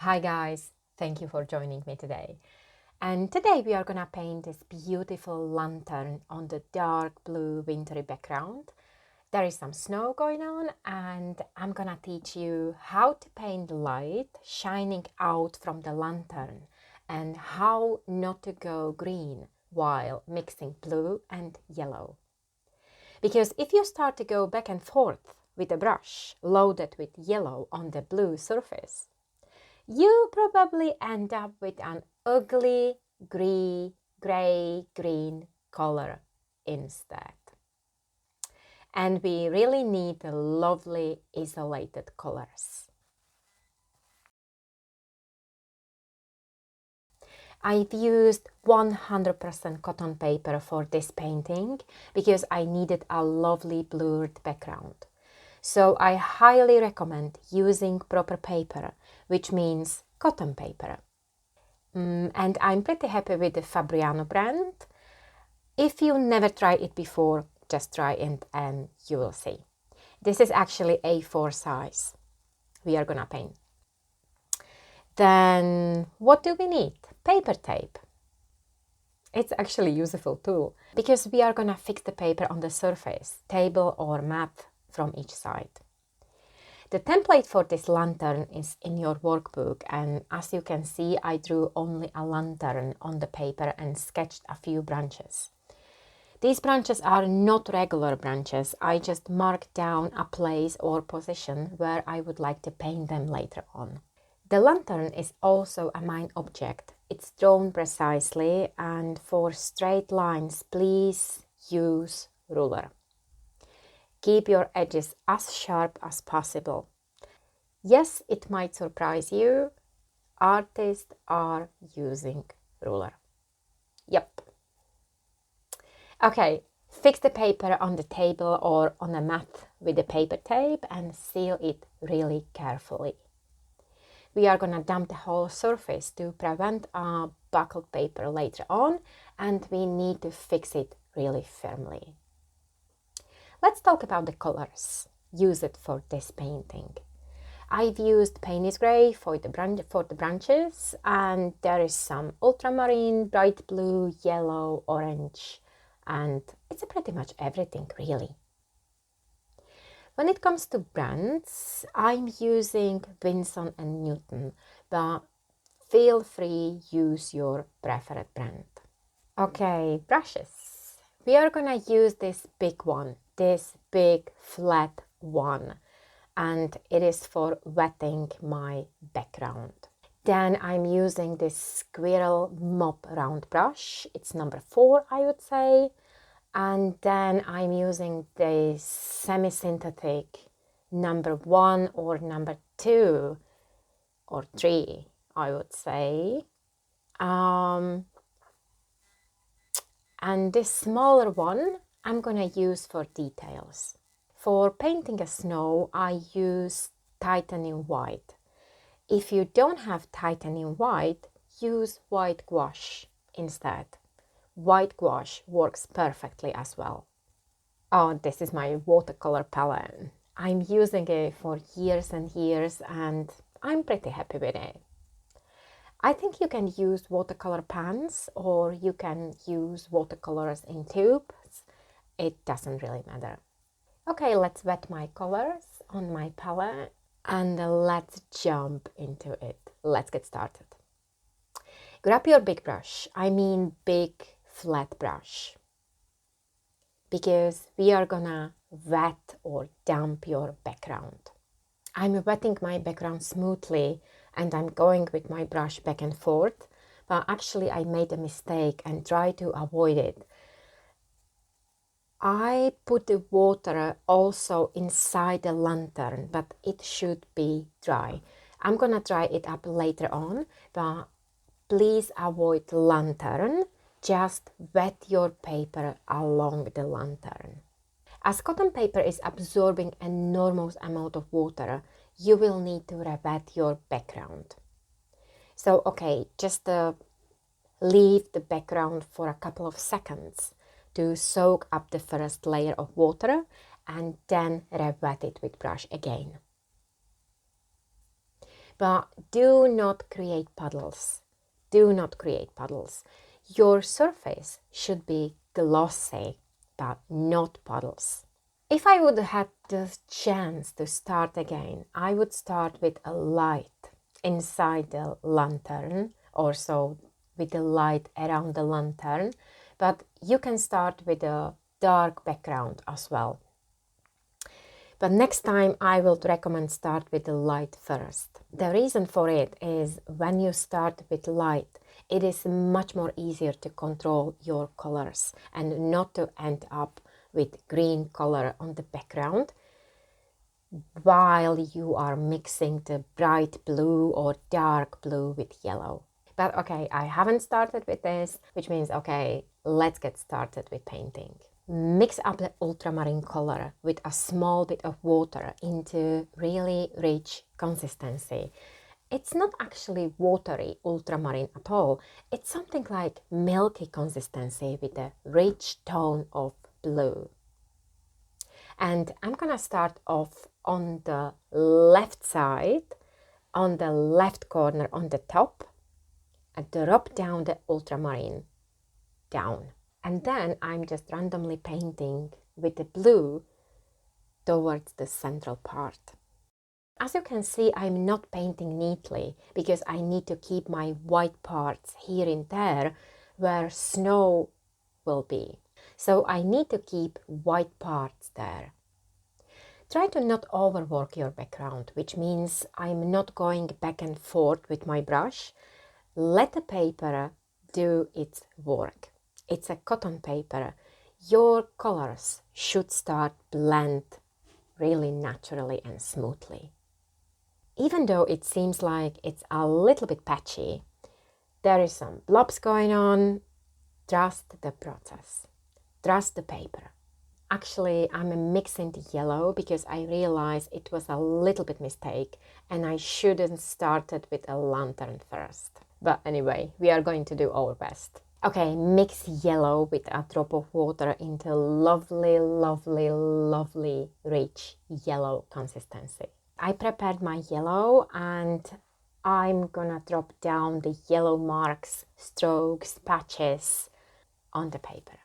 Hi guys, thank you for joining me today. And today we are gonna paint this beautiful lantern on the dark blue wintry background. There is some snow going on and I'm gonna teach you how to paint light shining out from the lantern and how not to go green while mixing blue and yellow. Because if you start to go back and forth with a brush loaded with yellow on the blue surface, you probably end up with an ugly grey-green color instead. And we really need the lovely isolated colors. I've used 100% cotton paper for this painting because I needed a lovely blurred background. So I highly recommend using proper paper, which means cotton paper. And I'm pretty happy with the Fabriano brand. If you never tried it before, just try it and you will see. This is actually A4 size we are gonna paint. Then what do we need? Paper tape. It's actually a useful tool because we are gonna fix the paper on the surface, table or mat from each side. The template for this lantern is in your workbook, and as you can see, I drew only a lantern on the paper and sketched a few branches. These branches are not regular branches, I just marked down a place or position where I would like to paint them later on. The lantern is also a main object. It's drawn precisely, and for straight lines, please use ruler. Keep your edges as sharp as possible. Yes, it might surprise you. Artists are using ruler. Yep. Okay, fix the paper on the table or on a mat with the paper tape and seal it really carefully. We are gonna damp the whole surface to prevent a buckled paper later on, and we need to fix it really firmly. Let's talk about the colors used for this painting. I've used Paney's grey for the branches, and there is some ultramarine, bright blue, yellow, orange, and it's pretty much everything really. When it comes to brands, I'm using Winsor Newton, but feel free use your preferred brand. Okay, brushes. We are gonna use this big one, this big flat one, and it is for wetting my background. Then I'm using this Squirrel Mop round brush. It's number 4, I would say. And then I'm using the semi-synthetic number 1 or number 2 or 3, I would say. And this smaller one I'm gonna use for details. For painting a snow, I use titanium white. If you don't have titanium white, use white gouache instead. White gouache works perfectly as well. Oh, this is my watercolor palette. I'm using it for years and years and I'm pretty happy with it. I think you can use watercolor pans or you can use watercolors in tubes. It doesn't really matter. Okay, let's wet my colors on my palette and let's jump into it. Let's get started. Grab your big brush, I mean big flat brush, because we are gonna wet or damp your background. I'm wetting my background smoothly and I'm going with my brush back and forth, but actually I made a mistake and tried to avoid it. I put the water also inside the lantern, but it should be dry. I'm gonna dry it up later on, but please avoid lantern. Just wet your paper along the lantern. As cotton paper is absorbing an enormous amount of water, you will need to re-wet your background. So, okay, just leave the background for a couple of seconds to soak up the first layer of water and then re-wet it with brush again. But do not create puddles. Do not create puddles. Your surface should be glossy, but not puddles. If I would have had the chance to start again, I would start with a light inside the lantern, or so with the light around the lantern, but you can start with a dark background as well. But next time I will recommend start with the light first. The reason for it is when you start with light, it is much more easier to control your colors and not to end up with green color on the background while you are mixing the bright blue or dark blue with yellow. But okay, I haven't started with this, which means okay, let's get started with painting. Mix up the ultramarine color with a small bit of water into really rich consistency. It's not actually watery ultramarine at all. It's something like milky consistency with a rich tone of blue. And I'm gonna start off on the left side, on the left corner on the top, and drop down the ultramarine down. And then I'm just randomly painting with the blue towards the central part. As you can see, I'm not painting neatly because I need to keep my white parts here and there where snow will be. So I need to keep white parts there. Try to not overwork your background, which means I'm not going back and forth with my brush. Let the paper do its work. It's a cotton paper. Your colors should start blend really naturally and smoothly. Even though it seems like it's a little bit patchy, there is some blobs going on. Trust the process. Trust the paper. Actually, I'm mixing the yellow because I realized it was a little bit mistake and I shouldn't started with a lantern first. But anyway, we are going to do our best. Okay, mix yellow with a drop of water into lovely, lovely, lovely rich yellow consistency. I prepared my yellow and I'm gonna drop down the yellow marks, strokes, patches on the paper.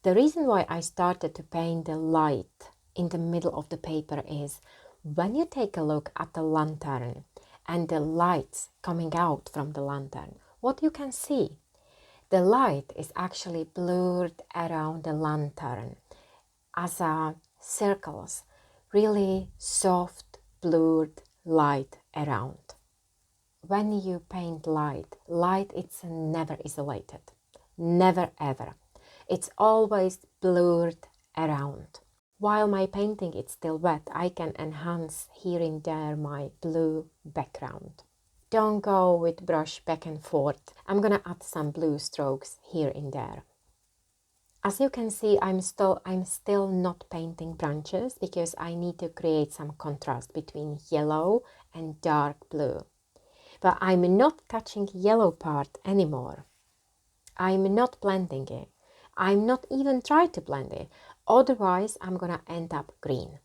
The reason why I started to paint the light in the middle of the paper is when you take a look at the lantern and the lights coming out from the lantern, what you can see? The light is actually blurred around the lantern as circles, really soft blurred light around. When you paint light, light is never isolated, never ever. It's always blurred around. While my painting is still wet, I can enhance here and there my blue background. Don't go with brush back and forth. I'm gonna add some blue strokes here and there. As you can see, I'm still not painting branches because I need to create some contrast between yellow and dark blue. But I'm not touching yellow part anymore. I'm not blending it. I'm not even trying to blend it. Otherwise, I'm gonna end up green.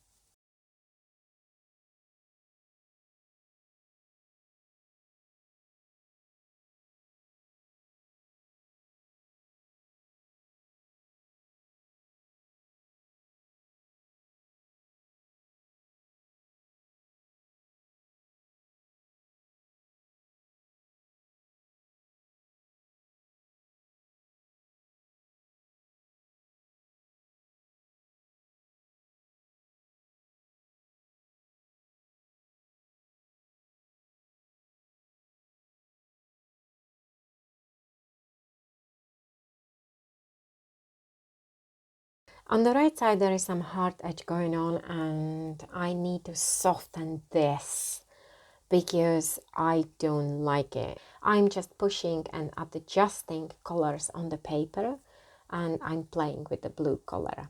On the right side, there is some hard edge going on and I need to soften this because I don't like it. I'm just pushing and adjusting colors on the paper and I'm playing with the blue color.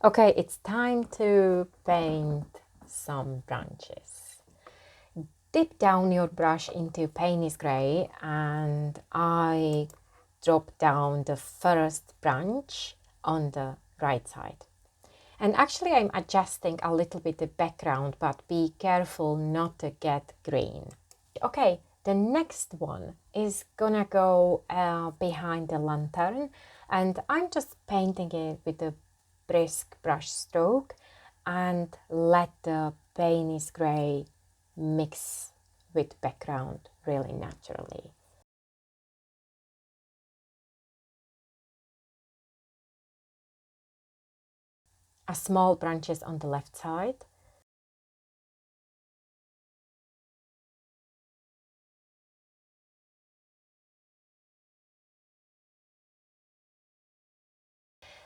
Okay, it's time to paint some branches. Dip down your brush into Paney's grey and I drop down the first branch on the right side. And actually I'm adjusting a little bit the background, but be careful not to get green. Okay, the next one is gonna go behind the lantern, and I'm just painting it with a brisk brush stroke and let the Paney's grey mix with background really naturally. A small branches on the left side.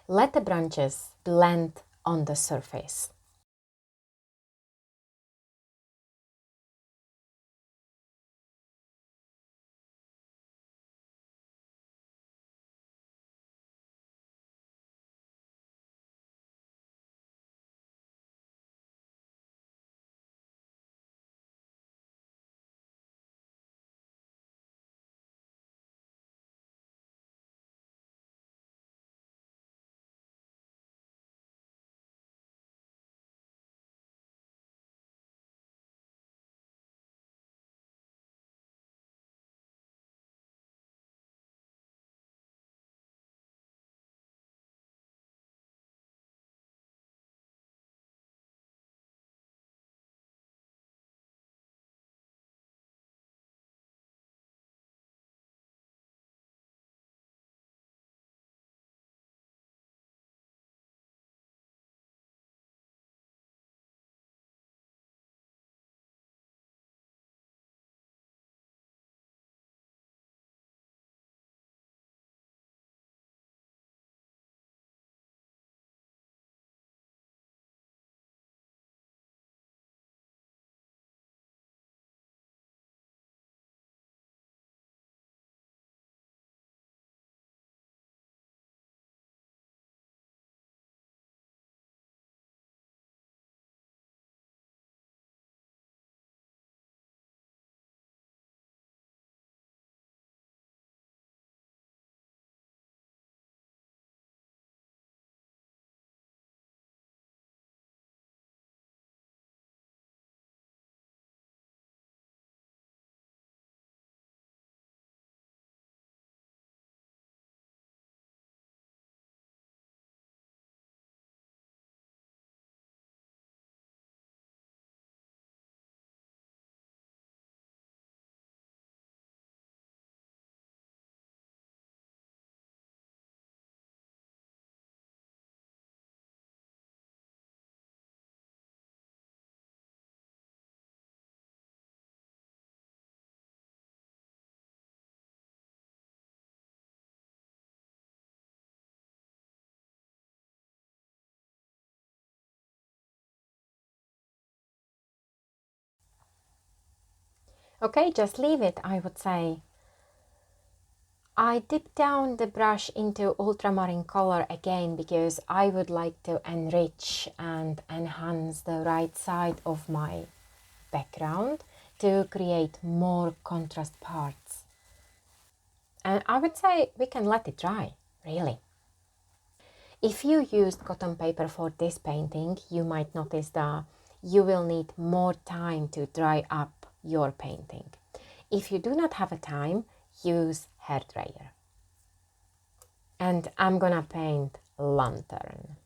Let the branches blend on the surface. Okay, just leave it, I would say. I dip down the brush into ultramarine color again because I would like to enrich and enhance the right side of my background to create more contrast parts. And I would say we can let it dry, really. If you used cotton paper for this painting, you might notice that you will need more time to dry up your painting. If you do not have a time, use hairdryer. And I'm gonna paint lantern.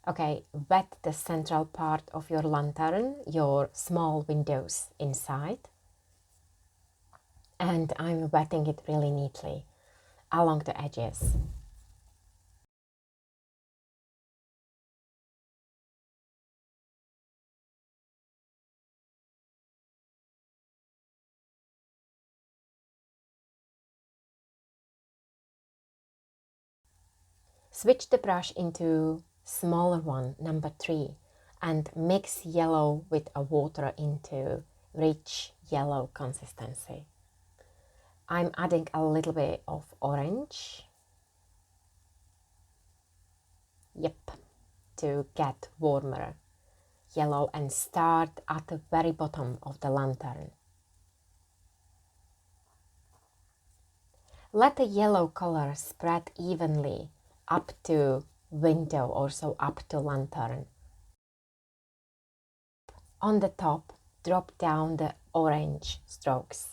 Okay, wet the central part of your lantern, your small windows inside. And I'm wetting it really neatly along the edges. Switch the brush into smaller one, number 3, and mix yellow with a water into rich yellow consistency. I'm adding a little bit of orange. Yep, to get warmer yellow and start at the very bottom of the lantern. Let the yellow color spread evenly up to window, also up to lantern. On the top, drop down the orange strokes.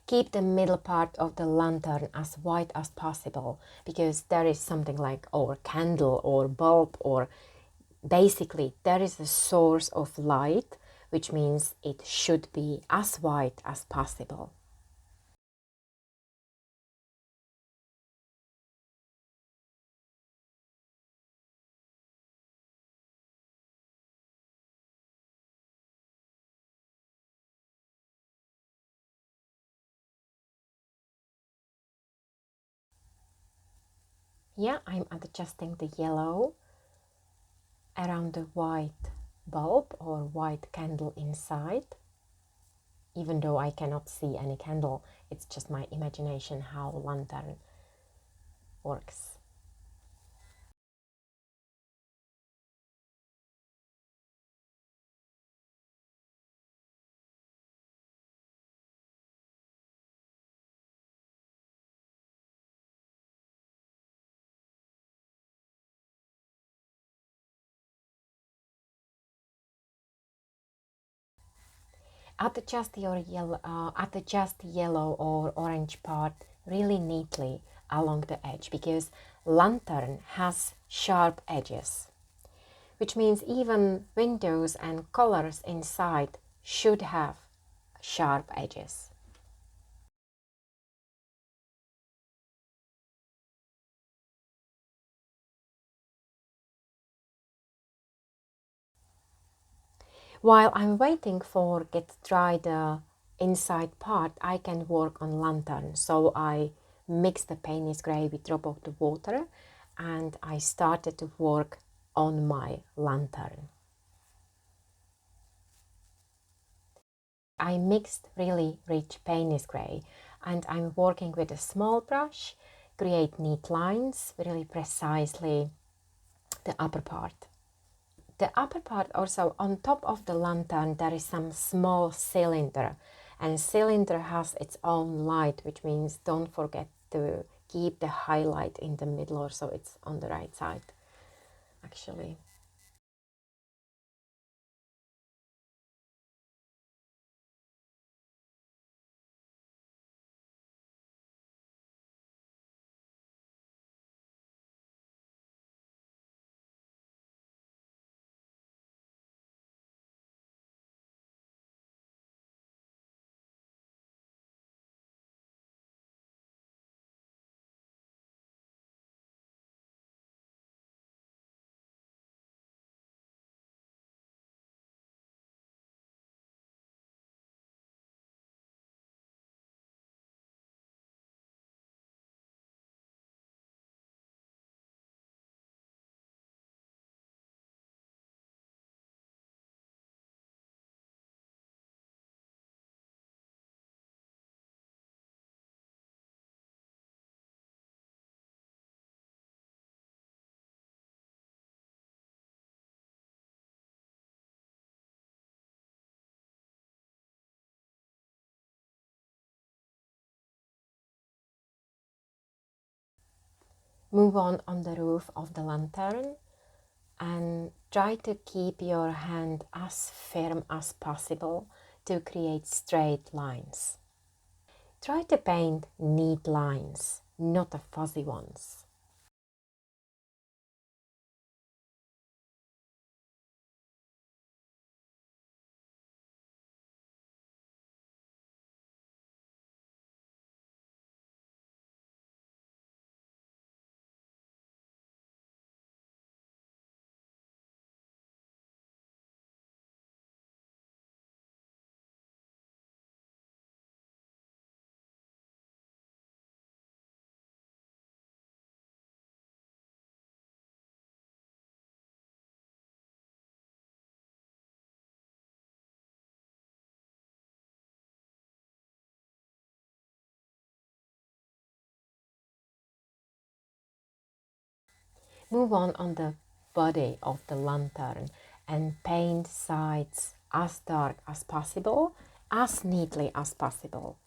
Keep the middle part of the lantern as white as possible, because there is something like or candle or bulb, or basically there is a source of light, which means it should be as white as possible. Yeah, I'm adjusting the yellow around the white bulb or white candle inside. Even though I cannot see any candle, it's just my imagination how lantern works. Adjust yellow or orange part really neatly along the edge, because lantern has sharp edges, which means even windows and colors inside should have sharp edges. While I'm waiting for get dry the inside part, I can work on lantern. So I mix the Paney's grey with drop of the water, and I started to work on my lantern. I mixed really rich Paney's grey, and I'm working with a small brush, create neat lines, really precisely the upper part. The upper part also, on top of the lantern, there is some small cylinder, and cylinder has its own light, which means don't forget to keep the highlight in the middle, or so it's on the right side actually. Move on the roof of the lantern, and try to keep your hand as firm as possible to create straight lines. Try to paint neat lines, not the fuzzy ones. Move on the body of the lantern and paint sides as dark as possible, as neatly as possible.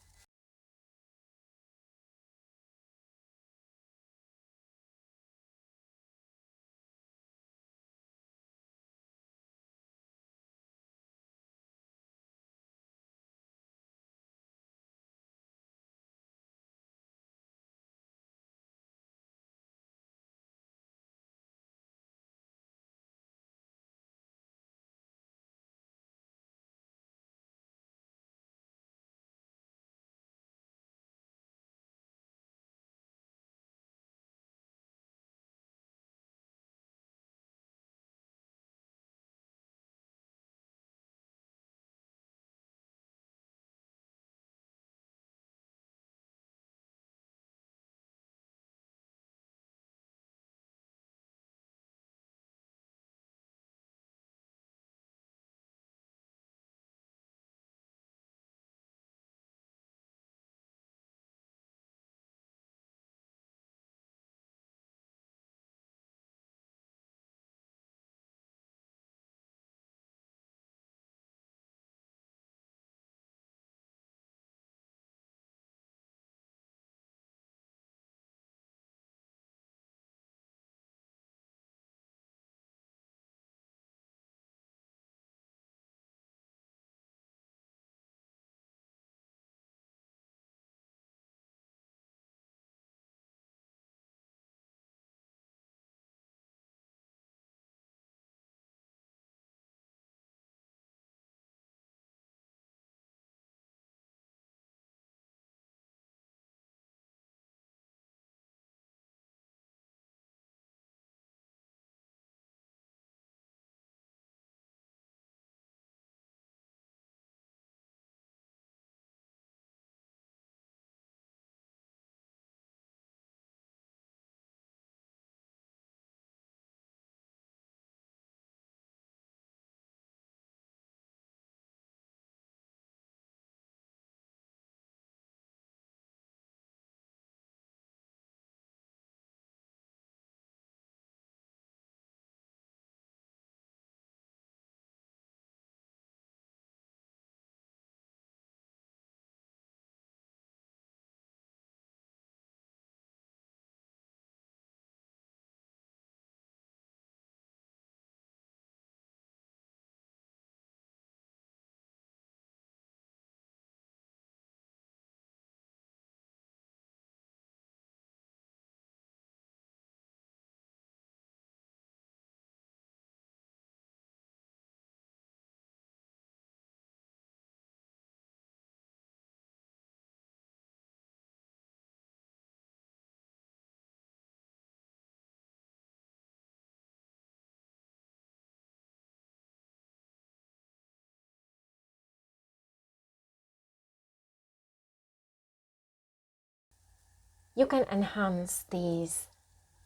You can enhance these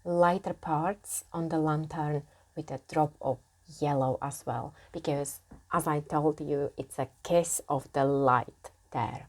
lighter parts on the lantern with a drop of yellow as well, because as I told you, it's a kiss of the light there.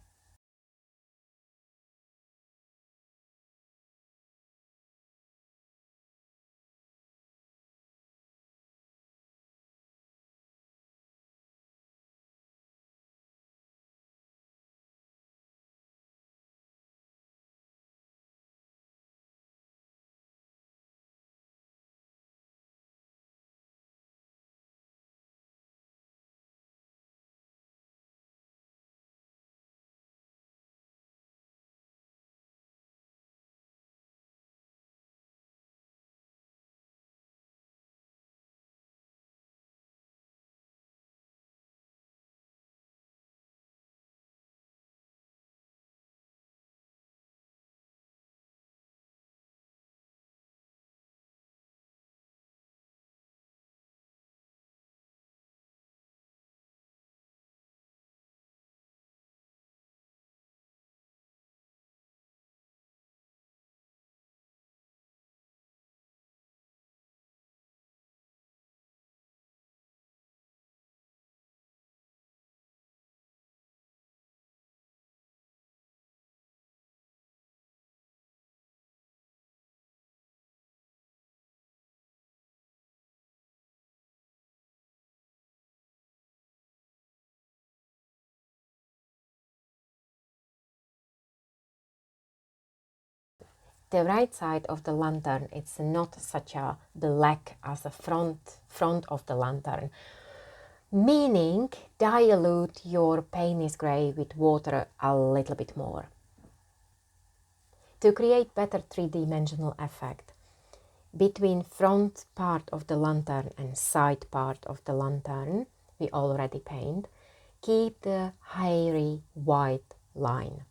the right side of the lantern, it's not such a black as the front of the lantern, meaning dilute your Paney's grey with water a little bit more. To create better three-dimensional effect, between front part of the lantern and side part of the lantern, we already paint, keep the hairy white line.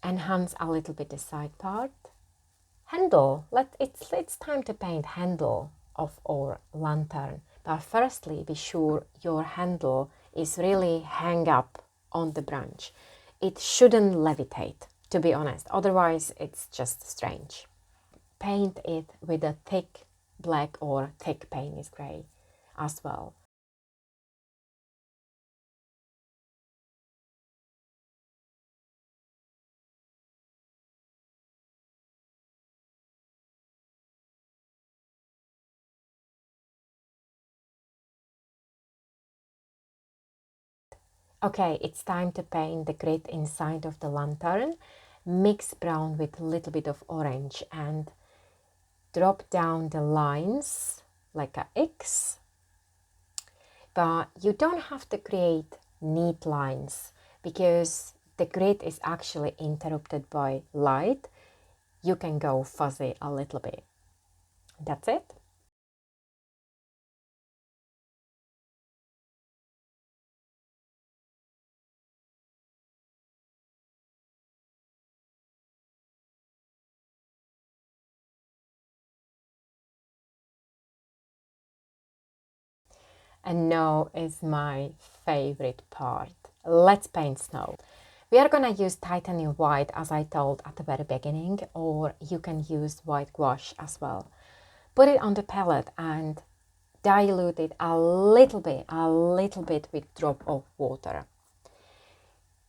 Enhance a little bit the side part. Handle, it's time to paint handle of our lantern. But firstly, be sure your handle is really hang up on the branch. It shouldn't levitate, to be honest, otherwise it's just strange. Paint it with a thick black or thick Paney's grey as well. Okay, it's time to paint the grid inside of the lantern. Mix brown with a little bit of orange and drop down the lines like a X. But you don't have to create neat lines because the grid is actually interrupted by light. You can go fuzzy a little bit. That's it. And now is my favorite part. Let's paint snow. We are gonna use titanium white as I told at the very beginning, or you can use white gouache as well. Put it on the palette and dilute it a little bit with drop of water.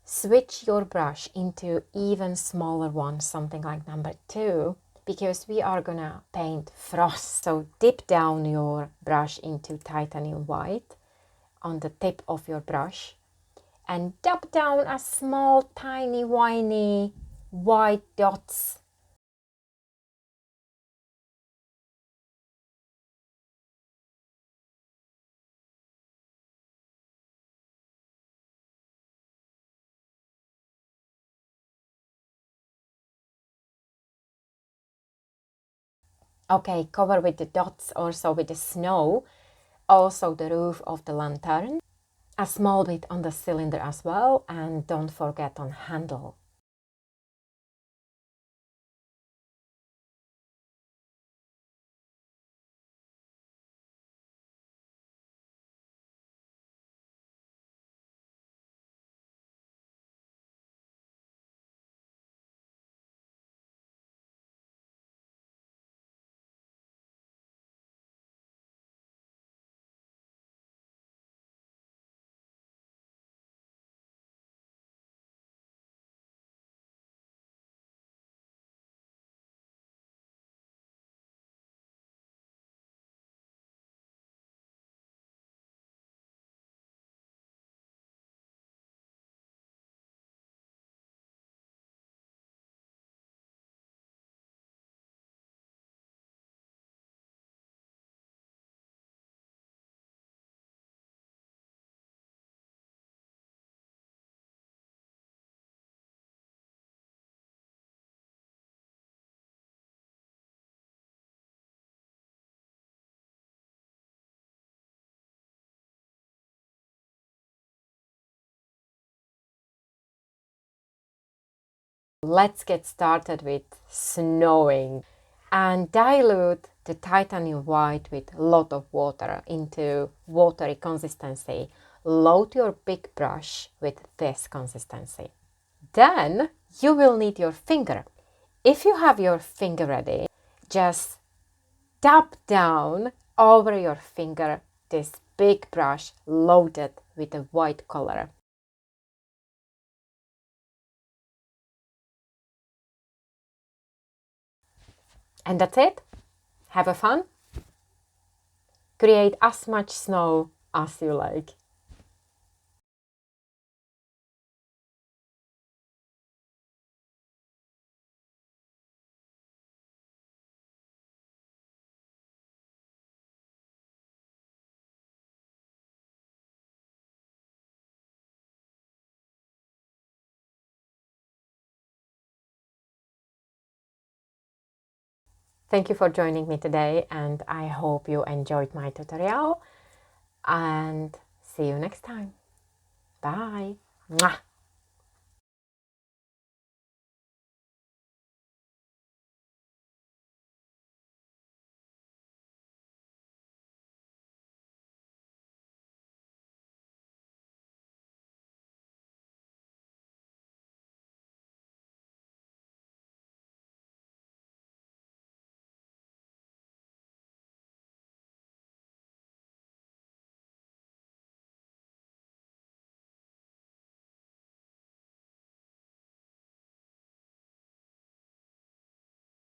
Switch your brush into even smaller one, something like number 2, because we are gonna paint frost. So dip down your brush into titanium white on the tip of your brush and dab down a small tiny whiny white dots. Okay, cover with the dots, also with the snow, also the roof of the lantern, a small bit on the cylinder as well, and don't forget on handle. Let's get started with snowing. And dilute the titanium white with a lot of water into watery consistency. Load your big brush with this consistency. Then you will need your finger. If you have your finger ready, just tap down over your finger this big brush loaded with the white color. And that's it. Have a fun. Create as much snow as you like. Thank you for joining me today, and I hope you enjoyed my tutorial, and see you next time. Bye. Mwah.